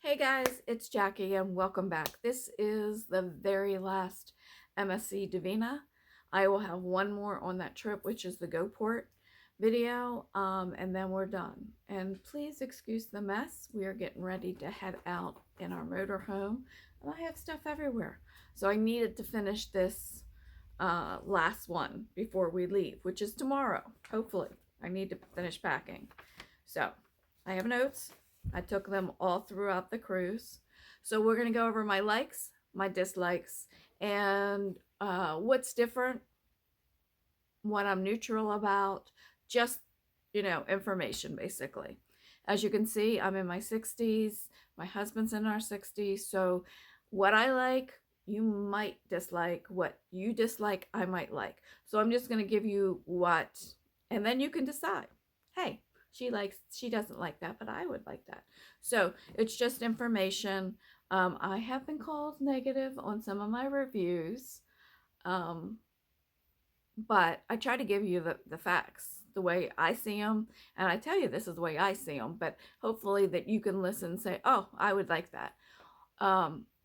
Hey guys, it's Jackie and welcome back. This is the very last MSC Divina. I will have one more on that trip, which is the GoPort video, and then we're done. And please excuse the mess. We are getting ready to head out in our motorhome, and I have stuff everywhere. So I needed to finish this last one before we leave, which is tomorrow, hopefully. I need to finish packing. So I have notes. I took them all throughout the cruise. So we're going to go over my likes, my dislikes, and what's different, what I'm neutral about, just, information basically. As you can see, I'm in my 60s. My husband's in our 60s. So what I like, you might dislike. What you dislike, I might like. So I'm just going to give you what, and then you can decide. Hey, she doesn't like that, but I would like that. So it's just information. I have been called negative on some of my reviews, but I try to give you the facts the way I see them, and I tell you this is the way I see them, but hopefully that you can listen and say, oh, I would like that.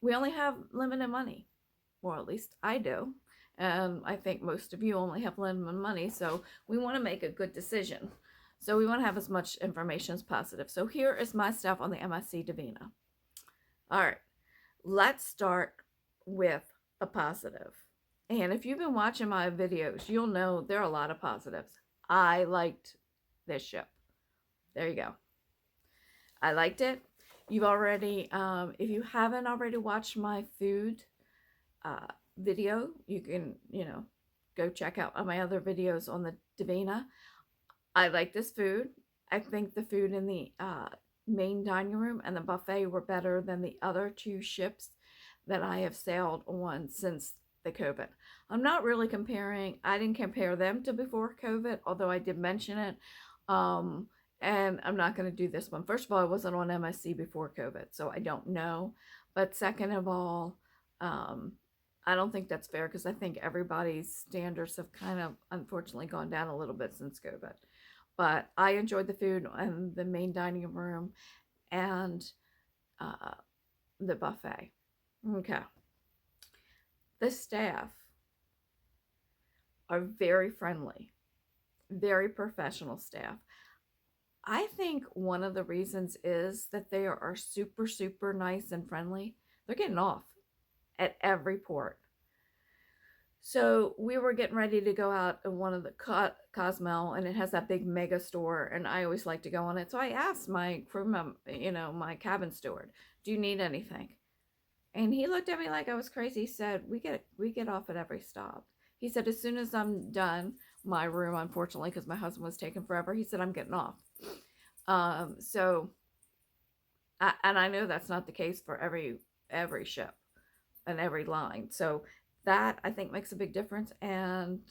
We only have limited money, or at least I do, and I think most of you only have limited money, so we want to make a good decision. So we want to have as much information as positive. So here is my stuff on the MSC Divina. All right, let's start with a positive. And if you've been watching my videos, you'll know there are a lot of positives. I liked this ship. There you go. I liked it. You've already, if you haven't already watched my food video, you can, go check out my other videos on the Divina. I like this food. I think the food in the main dining room and the buffet were better than the other two ships that I have sailed on since the COVID. I'm not really comparing. I didn't compare them to before COVID, although I did mention it. And I'm not going to do this one. First of all, I wasn't on MSC before COVID, so I don't know. But second of all, I don't think that's fair because I think everybody's standards have kind of unfortunately gone down a little bit since COVID. But I enjoyed the food in the main dining room and the buffet. Okay. The staff are very friendly, very professional staff. I think one of the reasons is that they are super, super nice and friendly. They're getting off at every port. So we were getting ready to go out in one of the Cosmo, and it has that big mega store, and I always like to go on it. So I asked my crew member, my cabin steward, do you need anything? And he looked at me like I was crazy. He said, we get off at every stop. He said, as soon as I'm done my room, unfortunately, because my husband was taking forever, he said, I'm getting off. And I know that's not the case for every ship and every line. So that I think makes a big difference, and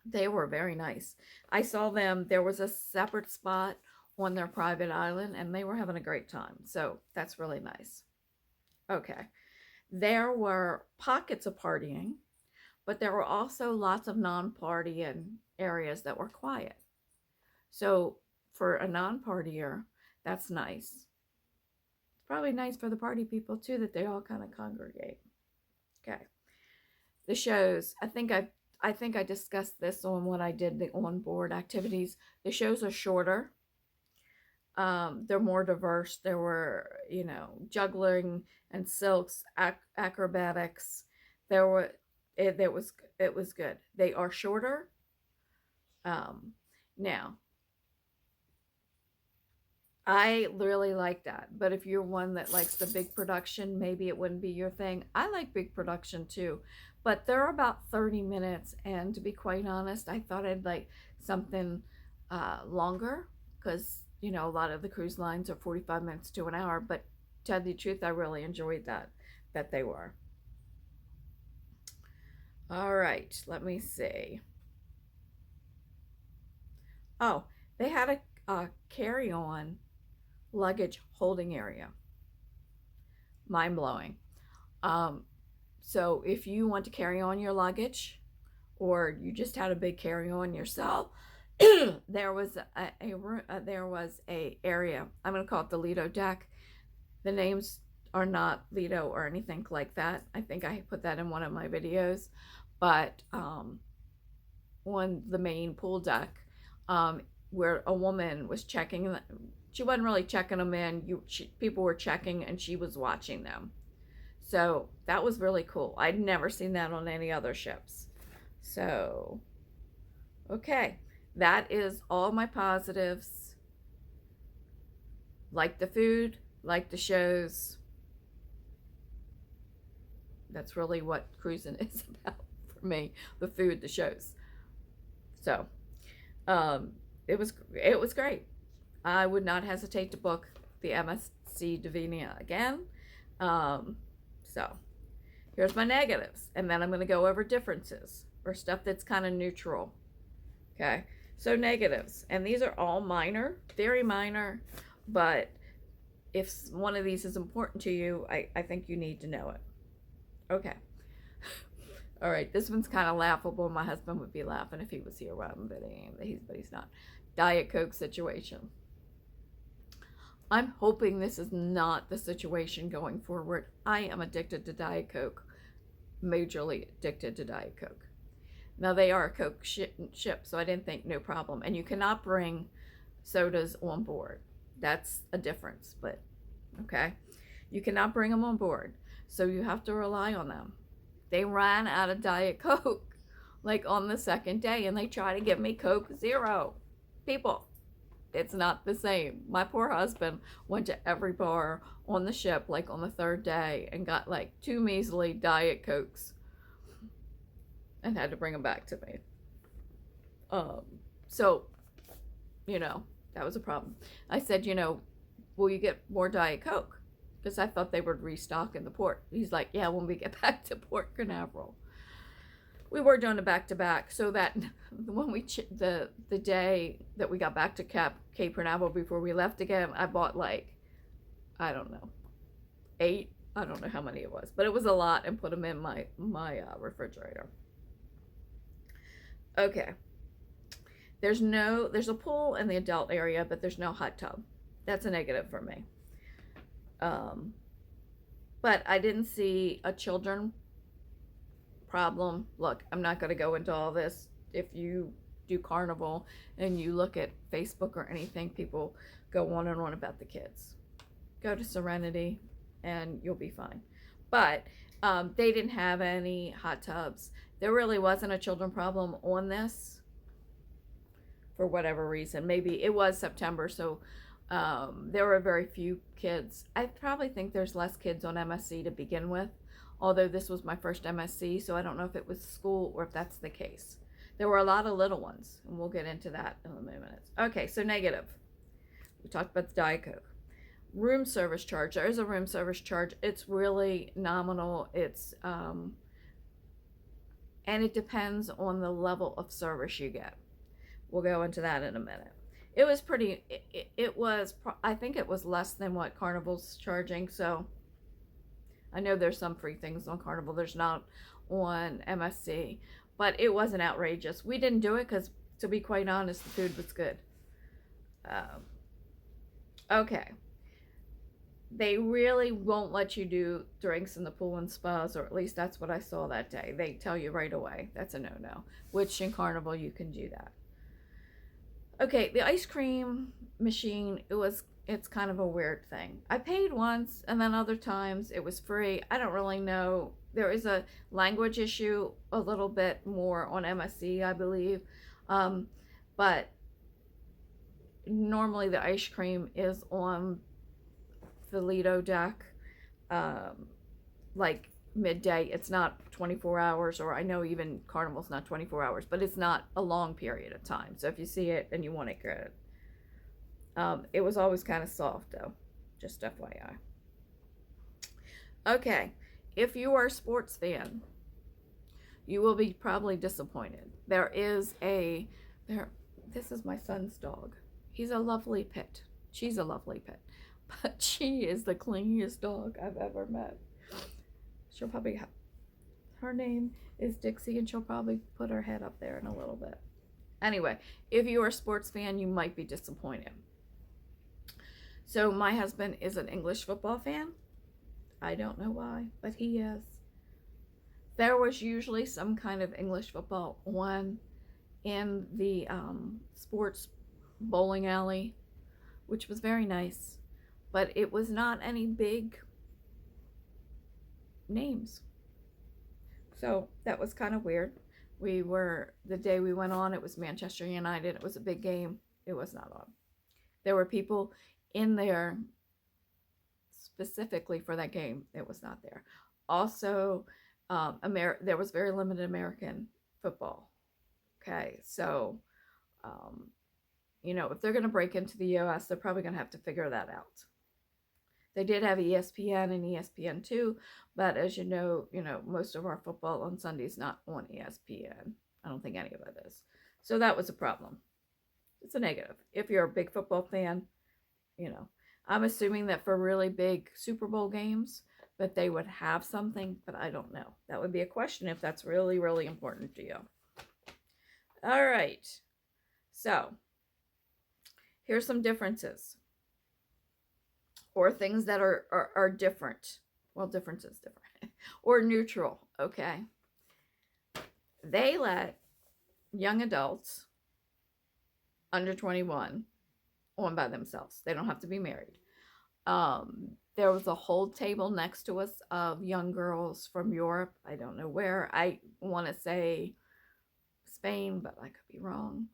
they were very nice. I saw them, there was a separate spot on their private island, and they were having a great time. So that's really nice. Okay. There were pockets of partying, but there were also lots of non-partying areas that were quiet. So for a non-partier, that's nice. It's probably nice for the party people too, that they all kind of congregate. Okay. The shows, I think I discussed this on when I did the onboard activities. The shows are shorter. They're more diverse. There were, juggling and silks, acrobatics. It was good. They are shorter. Now, I really like that. But if you're one that likes the big production, maybe it wouldn't be your thing. I like big production too. But they're about 30 minutes. And to be quite honest, I thought I'd like something longer because, a lot of the cruise lines are 45 minutes to an hour. But to tell you the truth, I really enjoyed that they were. All right, let me see. Oh, they had a carry-on luggage holding area. Mind-blowing. So if you want to carry on your luggage, or you just had a big carry-on yourself, there was a area, I'm going to call it the Lido deck, The names are not Lido or anything like that. I think I put that in one of my videos. But on the main pool deck, um, where a woman was checking, she wasn't really checking them in. People were checking and she was watching them. So that was really cool. I'd never seen that on any other ships. So, okay. That is all my positives. Like the food, like the shows. That's really what cruising is about for me. The food, the shows. So, it was great. I would not hesitate to book the MSC Divina again. So, here's my negatives, and then I'm going to go over differences or stuff that's kind of neutral. Okay, so negatives, and these are all minor, very minor, but if one of these is important to you, I think you need to know it. Okay. All right, this one's kind of laughable. My husband would be laughing if he was here, but he's not. Diet Coke situation. I'm hoping this is not the situation going forward. I am addicted to Diet Coke, majorly addicted to Diet Coke. Now, they are a Coke ship, so I didn't think no problem. And you cannot bring sodas on board. That's a difference, but okay. You cannot bring them on board, so you have to rely on them. They ran out of Diet Coke like on the second day, and they try to give me Coke Zero. People, it's not the same. My poor husband went to every bar on the ship like on the third day and got like 2 measly Diet Cokes and had to bring them back to me. So, that was a problem. I said, will you get more Diet Coke? Because I thought they would restock in the port. He's like, yeah, when we get back to Port Canaveral. We were doing a back-to-back, so that when the day that we got back to Cape Canaveral before we left again, I bought like, I don't know, 8. I don't know how many it was, but it was a lot, and put them in my refrigerator. Okay. There's a pool in the adult area, but there's no hot tub. That's a negative for me. But I didn't see a children problem. Look, I'm not going to go into all this. If you do Carnival and you look at Facebook or anything, people go on and on about the kids. Go to Serenity and you'll be fine. But they didn't have any hot tubs. There really wasn't a children problem on this for whatever reason. Maybe it was September, so there were very few kids. I probably think there's less kids on MSC to begin with, although this was my first MSC, so I don't know if it was school or if that's the case. There were a lot of little ones, and we'll get into that in a minute. Okay, so negative. We talked about the Diet Coke. Room service charge. There is a room service charge. It's really nominal. It's and it depends on the level of service you get. We'll go into that in a minute. It was pretty, I think it was less than what Carnival's charging, so I know there's some free things on Carnival. There's not on MSC, but it wasn't outrageous. We didn't do it because, to be quite honest, the food was good. Okay. They really won't let you do drinks in the pool and spas, or at least that's what I saw that day. They tell you right away. That's a no-no, which in Carnival you can do that. Okay, the ice cream machine, it's kind of a weird thing. I paid once, and then other times it was free. I don't really know. There is a language issue a little bit more on MSC, I believe. But normally the ice cream is on the Lido deck, like midday. It's not 24 hours, or I know even Carnival's not 24 hours, but it's not a long period of time. So if you see it and you want it, good. It was always kind of soft though, just FYI. Okay, if you are a sports fan, you will be probably disappointed. This is my son's dog. He's a lovely pet. She's a lovely pet, but she is the clingiest dog I've ever met. She'll probably her name is Dixie, and she'll probably put her head up there in a little bit. Anyway, if you are a sports fan, you might be disappointed. So my husband is an English football fan. I don't know why, but he is. There was usually some kind of English football on in the sports bowling alley, which was very nice, but it was not any big names. So that was kind of weird. The day we went on, it was Manchester United. It was a big game. It was not on. There were people in there specifically for that game. It was not there. Also, there was very limited American football. Okay, so, if they're going to break into the U.S., they're probably going to have to figure that out. They did have ESPN and ESPN2, but as you know, most of our football on Sunday is not on ESPN. I don't think any of it is. So that was a problem. It's a negative. If you're a big football fan, I'm assuming that for really big Super Bowl games, that they would have something, but I don't know. That would be a question if that's really, really important to you. All right. So here's some differences. Or things that are different. Well, difference is different. Or neutral, okay? They let young adults under 21 on by themselves. They don't have to be married. There was a whole table next to us of young girls from Europe. I don't know where. I want to say Spain, but I could be wrong.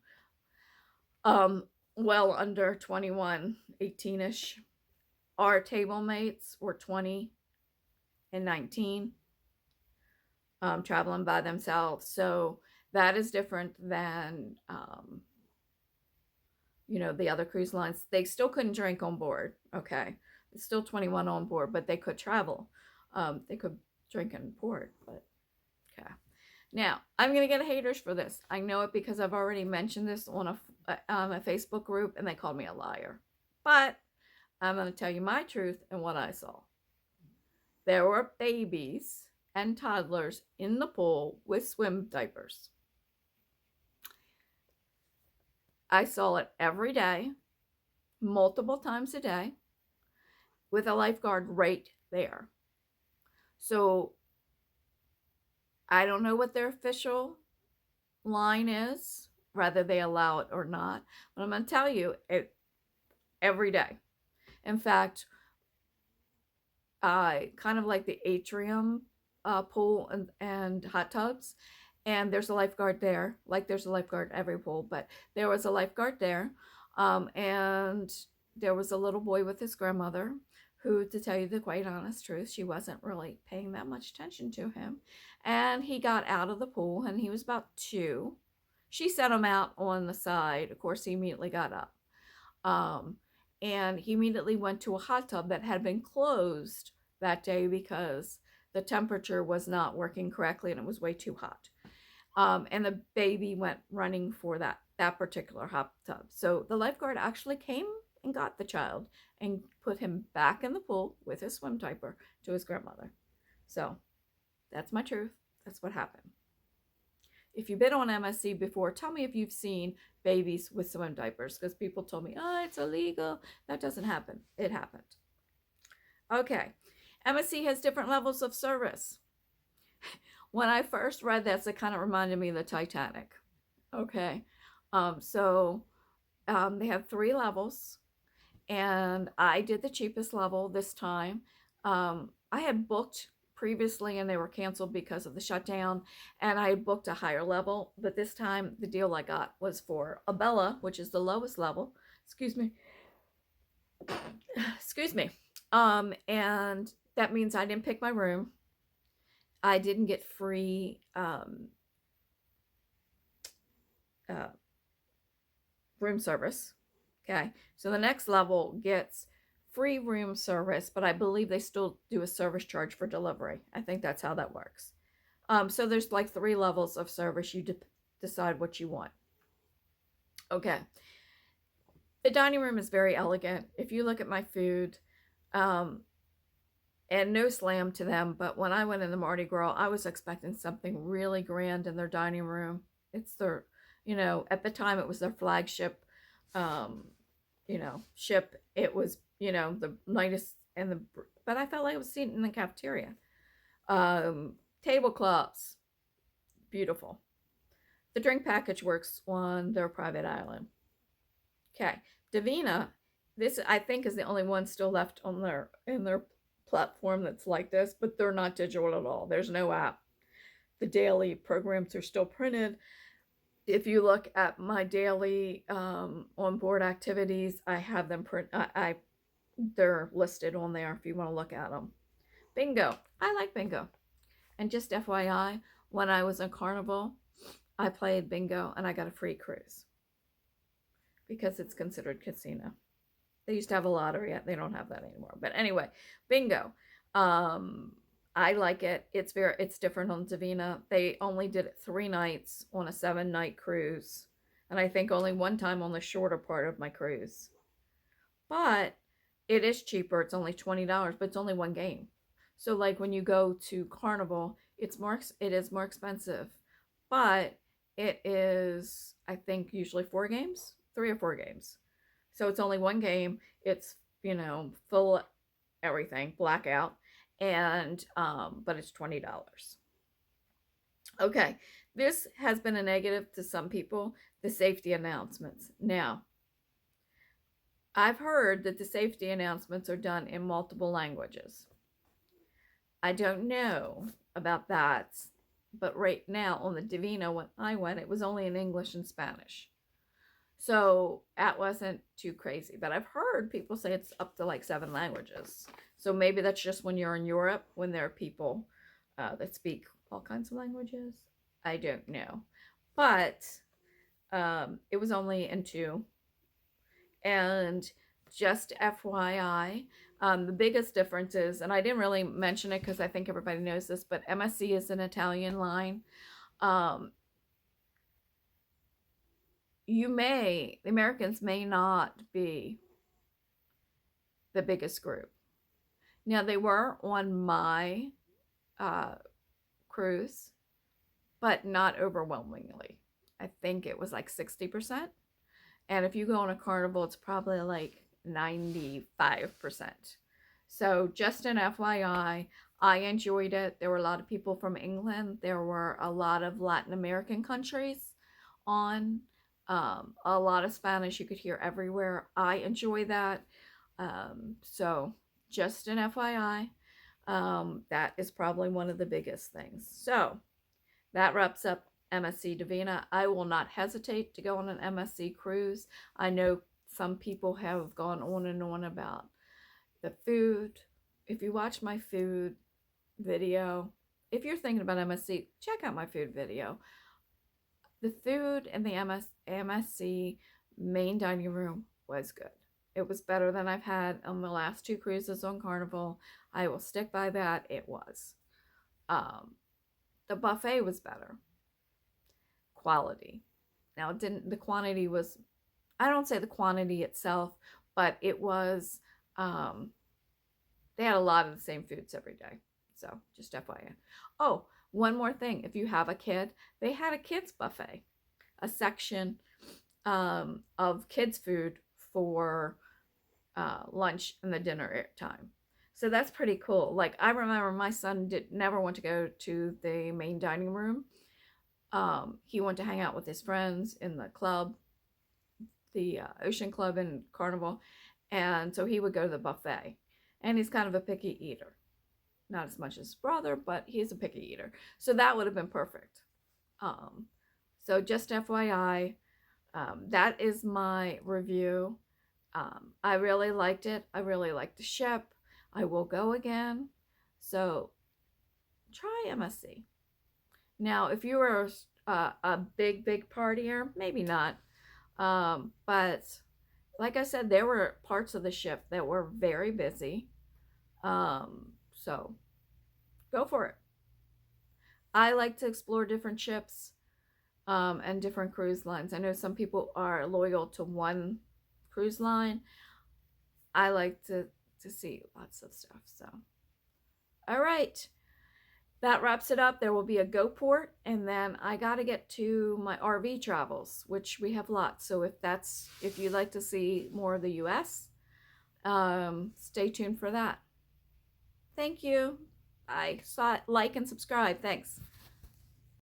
Well under 21, 18-ish. Our table mates were 20 and 19, traveling by themselves. So that is different than, the other cruise lines. They still couldn't drink on board, okay? It's still 21 on board, but they could travel. They could drink on board, but okay. Now, I'm going to get haters for this. I know it because I've already mentioned this on a Facebook group, and they called me a liar. But I'm going to tell you my truth and what I saw. There were babies and toddlers in the pool with swim diapers. I saw it every day, multiple times a day, with a lifeguard right there. So I don't know what their official line is, whether they allow it or not, but I'm going to tell you it every day. In fact, I kind of like the atrium pool and hot tubs, and there's a lifeguard there. Like there's a lifeguard every pool, but there was a lifeguard there, and there was a little boy with his grandmother who, to tell you the quite honest truth, she wasn't really paying that much attention to him, and he got out of the pool, and he was about 2. She set him out on the side. Of course, he immediately got up. And he immediately went to a hot tub that had been closed that day because the temperature was not working correctly and it was way too hot. And the baby went running for that particular hot tub. So the lifeguard actually came and got the child and put him back in the pool with his swim diaper to his grandmother. So that's my truth. That's what happened. If you've been on MSC before, tell me if you've seen babies with swim diapers, because people told me, oh, it's illegal. That doesn't happen. It happened. Okay. MSC has different levels of service. When I first read this, it kind of reminded me of the Titanic. Okay. They have 3 levels, and I did the cheapest level this time. I had booked previously and they were canceled because of the shutdown, and I booked a higher level, but this time the deal I got was for a Bella, which is the lowest level. Excuse me. And that means I didn't pick my room. I didn't get free room service. Okay, so the next level gets free room service, but I believe they still do a service charge for delivery. I think that's how that works. So there's like 3 levels of service. You decide what you want. Okay. The dining room is very elegant. If you look at my food, and no slam to them, but when I went in the Mardi Gras, I was expecting something really grand in their dining room. It's their, at the time it was their flagship ship. It was, the nicest but I felt like I was sitting in the cafeteria. Um, Tablecloths, beautiful. The drink package works on their private island. Okay, Divina, this I think is the only one still left on their platform that's like this, but they're not digital at all. There's no app. The daily programs are still printed. If you look at my daily on board activities, I have them print. They're listed on there if you want to look at them. Bingo, I like bingo. And just FYI, when I was in Carnival, I played bingo and I got a free cruise because it's considered casino. They used to have a lottery. They don't have that anymore. But anyway, bingo. I like it. It's different on Divina. They only did it 3 nights on a 7-night cruise, and I think only one time on the shorter part of my cruise. But it is cheaper. It's only $20, but it's only one game. So like when you go to Carnival, it is more expensive, but it is, I think, usually 4 games, 3 or 4 games. So it's only one game. It's, full everything, blackout, and but it's $20. Okay, this has been a negative to some people, the safety announcements. Now, I've heard that the safety announcements are done in multiple languages. I don't know about that, but right now on the Divina, when I went, it was only in English and Spanish. So that wasn't too crazy, but I've heard people say it's up to like 7 languages. So maybe that's just when you're in Europe, when there are people that speak all kinds of languages. I don't know, but it was only in 2. And just FYI, the biggest difference is, and I didn't really mention it because I think everybody knows this, but MSC is an Italian line. The Americans may not be the biggest group. Now, they were on my cruise, but not overwhelmingly. I think it was like 60%. And if you go on a Carnival, it's probably like 95%. So just an FYI, I enjoyed it. There were a lot of people from England. There were a lot of Latin American countries on. A lot of Spanish you could hear everywhere. I enjoy that. So just an FYI, that is probably one of the biggest things. So that wraps up MSC Divina. I will not hesitate to go on an MSC cruise. I know some people have gone on and on about the food. If you watch my food video, if you're thinking about MSC, check out my food video. The food in the MSC main dining room was good. It was better than I've had on the last 2 cruises on Carnival. I will stick by that. It was. The buffet was better. Quality. Now, the quantity was, I don't say the quantity itself, but it was, they had a lot of the same foods every day. So just FYI. Oh, one more thing. If you have a kid, they had a kids buffet, a section of kids food for lunch and the dinner time. So that's pretty cool. Like, I remember my son never want to go to the main dining room. He wanted to hang out with his friends in the club, the Ocean Club in Carnival. And so he would go to the buffet. And he's kind of a picky eater. Not as much as his brother, but he's a picky eater. So that would have been perfect. So just FYI, that is my review. I really liked it. I really liked the ship. I will go again. So try MSC. Now, if you were a big partier, maybe not. But like I said, there were parts of the ship that were very busy. So go for it. I like to explore different ships and different cruise lines. I know some people are loyal to one cruise line. I like to see lots of stuff. So, all right. that wraps it up. There will be a go port, and then I got to get to my RV travels, which we have lots. So if you'd like to see more of the US, stay tuned for that. Thank you. I saw it. Like and subscribe. Thanks.